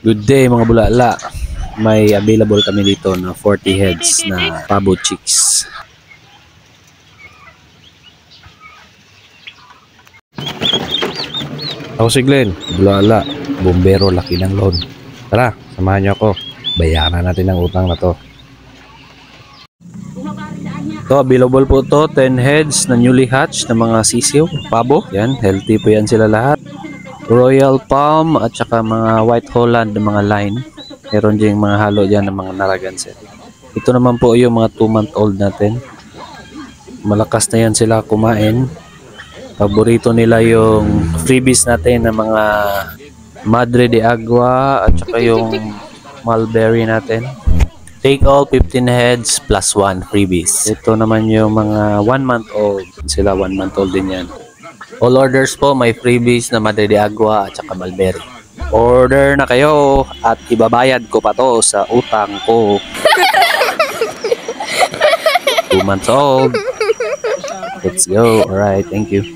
Good day mga bulala. May available kami dito na 40 heads na pabo chicks. Ako si Glenn, bulala, bumbero, laki ng loan. Tara, samahan niyo ako. Bayaran natin ang utang na to. To available po to 10 heads na newly hatched na mga sisiw, pabo. Yan, healthy po yan sila lahat. Royal Palm at saka mga White Holland na mga line. Meron diyang mga halo dyan ng mga Narragansett. Ito naman po yung mga 2-month-old natin. Malakas na yan sila kumain. Paborito nila yung freebies natin na mga Madre de Agua at saka yung Mulberry natin. Take all 15 heads plus 1 freebies. Ito naman yung mga 1-month-old. Sila 1-month-old din yan. All orders po may freebies na Madre de Agua at saka Mulberry. Order na kayo at ibabayad ko pa to sa utang ko. 2 months old. Let's go. Alright, thank you.